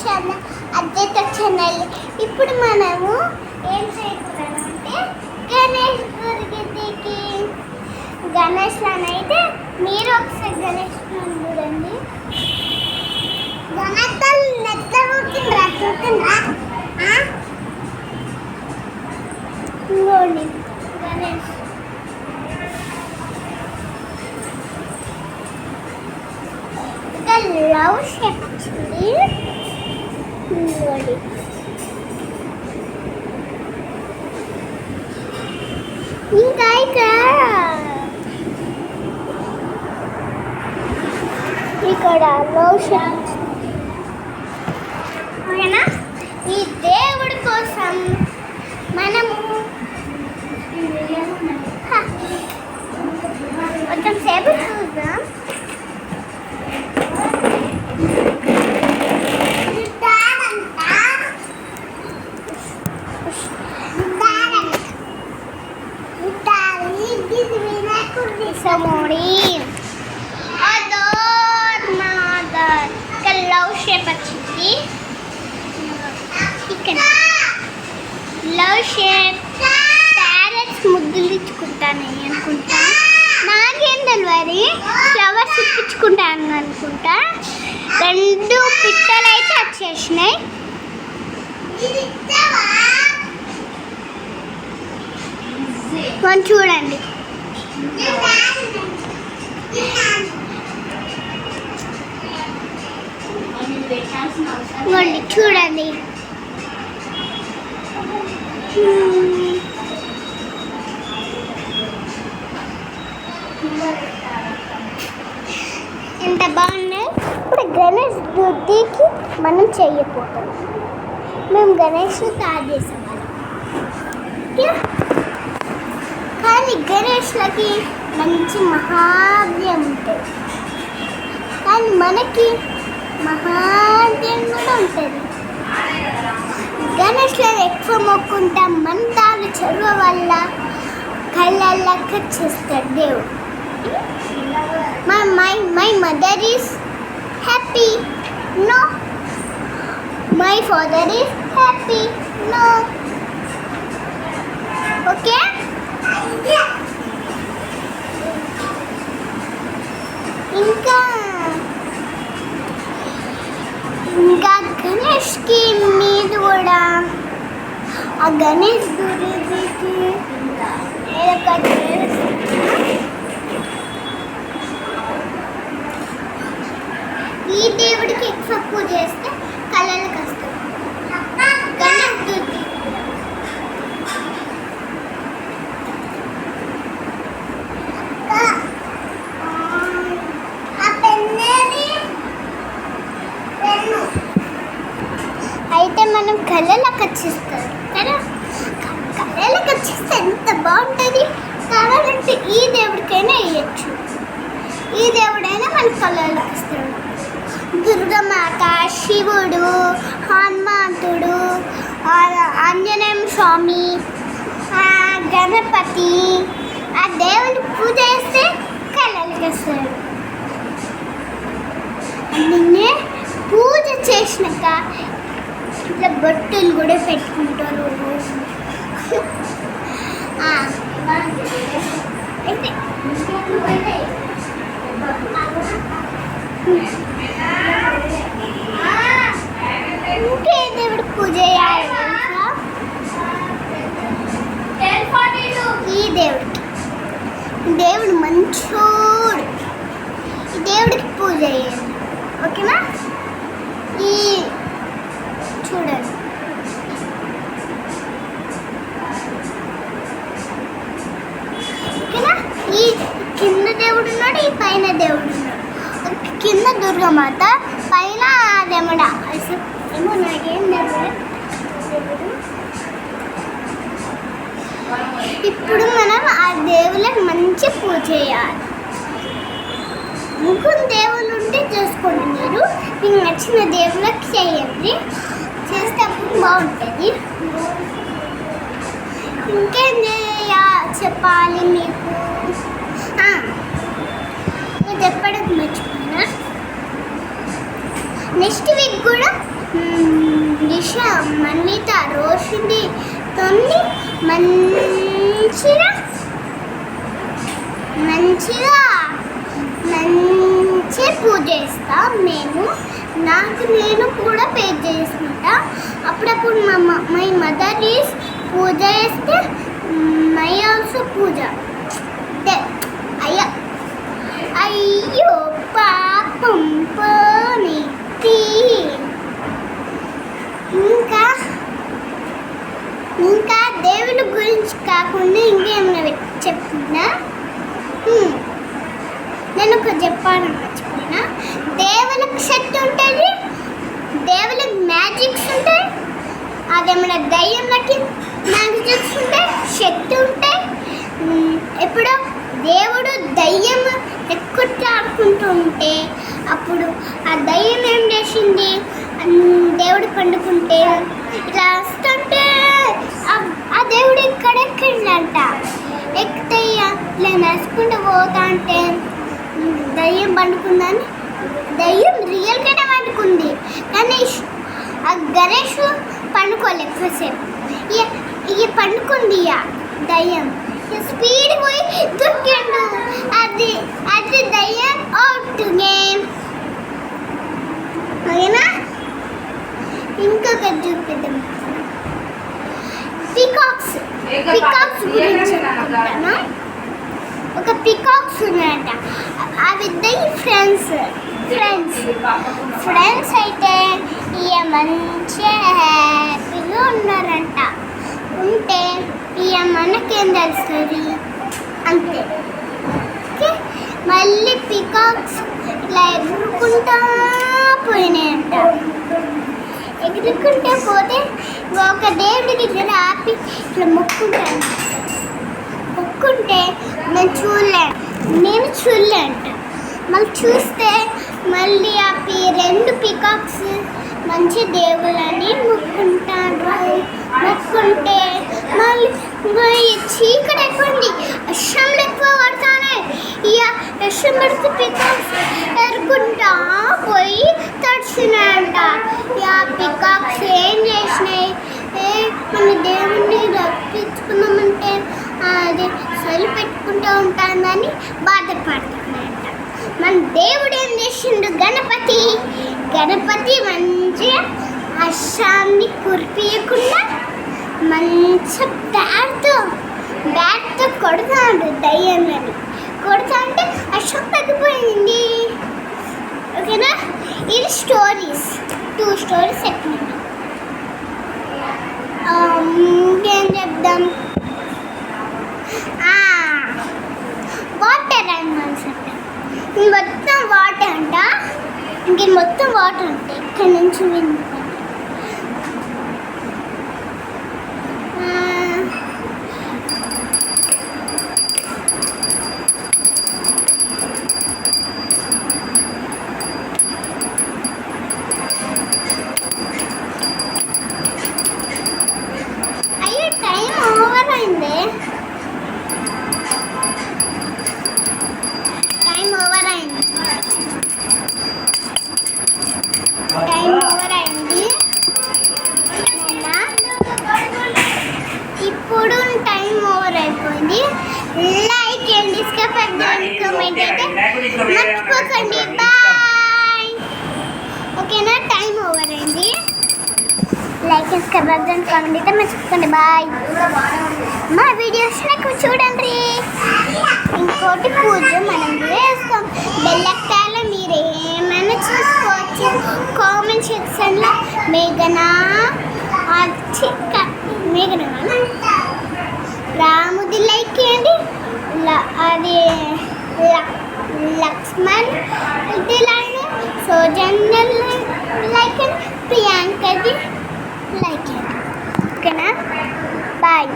Channel అద్వైత channel. ఇప్పుడు మనము ఏం చేయకూడదంటే గణేష్ గురికి గణేష్లనైతే మీరు ఒకసారి గణేష్ చూడండి. గణేష్ నెత్తరుతుండ్రా చూస్తుండ్రా ఇంకోండి గణేష్ లవ్ షేప్ వచ్చింది. ఇంకా ఇక్కడ లవ్ షేప్ ఓకేనా. ఈ దేవుడి కోసం మనము కొంచెం సేపు చూద్దాం. లవ్ షేప్ వచ్చింది. ఇక్కడ లవ్ షేప్ ప్యారెట్స్ ముద్దులు ఇచ్చుకుంటాను అనుకుంటా. నాకేం తెలియదు. ఫ్లవర్స్ ఇప్పించుకుంటాను అనుకుంటా. 2 పిట్టలు అయితే వచ్చేసినాయి. మనం చూడండి. చూడండి ఎంత బాగున్నాయి. ఇప్పుడు గణేష్ బుద్ధికి మనం చెయ్యపోతాం. మేము గణేష్ తయారు చేసేవాళ్ళం. కానీ గణేష్లకి మంచి మహాద్యం ఉంటుంది. కానీ మనకి మహాద్యం కూడా ఉంటుంది. గణేష్లో ఎక్కువ మొక్కుంటాం. మంత్రాలు చదువు వల్ల కళ్ళకి చేస్తాడు దేవుడు. My mother is happy, no. My father is happy, no. Okay. ఇంకా గణేష్కి మీద కూడా ఆ గణేష్ గురికి ఈ దేవుడికి ఎక్కువ పూజ చేస్తే కళలకు వస్తుంది. గణేష్ దుర్గి అయితే మనం కళ్ళలకు వచ్చిస్తారు కదా. కళ్ళలకు వచ్చేస్తే ఎంత బాగుంటుంది. కావాలంటే ఈ దేవుడికైనా వేయచ్చు. ఈ దేవుడైనా మన కళ్ళలకు వస్తాడు. దుర్గమాత, శివుడు, హనుమంతుడు, ఆంజనేయ స్వామి, గణపతి, ఆ దేవుని పూజ చేస్తే కళ్ళలకు వస్తాడు. నిన్నే పూజ చేసినాక ఇట్లా బొట్టులు కూడా పెట్టుకుంటారు. ఇంకే దేవుడు పూజ చేయాలి. ఈ దేవుడు మంచోడు. ఈ దేవుడికి పూజ చేయాలి. ఓకేనా. ఈ చూడండి ఓకేనా. ఈ కింద దేవుడు ఉన్నాడు, ఈ పైన దేవుడు ఉన్నాడు. కింద దుర్గమాత, పైన దేవుడు. ఏమో నాకేం దేవుడు. ఇప్పుడు మనం ఆ దేవుళ్ళకి మంచి పూజ చేయాలి. ముగ్గురు దేవుళ్ళు ఉంటే చేసుకోండి. మీరు మీకు నచ్చిన దేవుళ్ళకి చేయండి. చేస్తే అప్పుడు బాగుంటుంది. ఇంకేం చెప్పాలి మీకు. చెప్పడం మర్చిపోయినా. నెక్స్ట్ వీక్ కూడా దిశ మన్విత రోషిని తొన్ని మంచిగా మంచిగా పూజ చేస్తా. నేను కూడా పే చేసుకుంటా. అప్పుడప్పుడు మై మదర్ ఈస్ పూజ చేస్తే మై ఆల్సో పూజ. అయ్యో పాపం పోనీతి. ఇంకా దేవుడి గురించి కాకుండా ఇంకేమైనా చెప్తున్నా. నేను ఒక చెప్పాలని మర్చిపోయినా. దేవుళ్ళకి శక్తి ఉంటుంది, దేవుళ్ళకి మ్యాజిక్స్ ఉంటాయి. అదేమైనా దయ్యంలకి మ్యాజిక్స్ ఉంటాయి, శక్తి ఉంటాయి. ఎప్పుడో దేవుడు దయ్యం ఎక్కువ ఆడుకుంటూ ఉంటే అప్పుడు ఆ దయ్యం ఏం చేసింది, దేవుడు పండుకుంటే ఇట్లా వస్తుంటే ఆ దేవుడు ఇక్కడెక్కిందంట. ఎక్కితే ఇలా నడుచుకుంటూ పోతా అంటే దయ్యం పండుకుందని. దయ్యం రియల్గానే పండుకుంది, కానీ ఆ గణేష్ పండుకోలే ఎక్కువసేపు. ఇక పండుకుంది దయ్యం. స్పీడ్ పోయి దొరికిండు. అది దయ్యం అవుట్ గేమ్. ఓకేనా? ఇంకొకటి చూపిద్దాం. పికాక్స్ గురించి చెప్తాను. ఒక పికాక్స్ ఉన్నాయంట. అవి ఇద్దరు ఫ్రెండ్స్ అయితే ఇక మంచిగా హ్యాపీగా ఉన్నారంట. ఉంటే ఇక మనకేం తెలుస్తుంది అంతే. ఓకే, మళ్ళీ పికాక్స్ ఇట్లా ఎగురుకుంటా పోయినాయంట. ఎగురుకుంటే పోతే ఒక దేవుడికి ఇట్లా ఆపి ఇట్లా మొక్కుంటే నేను చూడలే అంట. మళ్ళీ చూస్తే మళ్ళీ ఆ రెండు పికాక్స్ మంచి దేవుళ్ళని మొక్కుంటే మళ్ళీ చీకటి ఎక్కువండి, వర్షంలో ఎక్కువ పడతానే. ఇక వర్షం పడితే పికాక్స్ ఎరుకుంటా పోయి తడిచినాయంట. ఇక పికాక్స్ ఏం చేసినాయి, మన దేవుణ్ణి రప్పించుకున్నామంటే అది సరి పెట్టుకుంటూ ఉంటానని బాధపడుతున్నాయంట. మన దేవుడు ఏం చేసిండు, గణపతి మంచిగా వర్షాన్ని కురిపియకుండా మంచి బ్యాట్తో కొడతాడు. దయ్యాన్ని కొడతా అంటే వర్షం తగ్గిపోయింది. ఓకేనా? ఇది స్టోరీస్, 2 స్టోరీస్ చెప్పినాను. ఇంకేం చెప్దాం. వాటర్ యానిమల్స్ అంట. మొత్తం వాటర్ అంట. ఇంక మొత్తం వాటర్ అంటే ఇక్కడ నుంచి వింది. అయ్యో టైం ఓవర్ అయింది. ఇప్పుడు టైం ఓవర్ అయిపోయింది. లైక్ అండ్ డిస్కస్ కామెంట్ అయితే మర్చిపోకండి. బాయ్. ఓకేనా? టైం ఓవర్ అయింది. లైక్ అండ్ సబ్స్క్రైబ్ కామెంట్ అయితే మర్చిపోకండి. బాయ్. మా వీడియోస్ నాకు చూడండి. ఇంకోటి పూజ మనం వేస్తాం. బెల్లక్కాయలో మీరు ఏమైనా చూసుకోవచ్చు. కామెంట్ సెక్షన్లో మేఘనా రాముది లైక్ చేయండి. అది లక్ష్మణ్ సౌజన్య లైక్, ప్రియాంకది లైక్ చేయండి. ఓకేనా? బాయ్.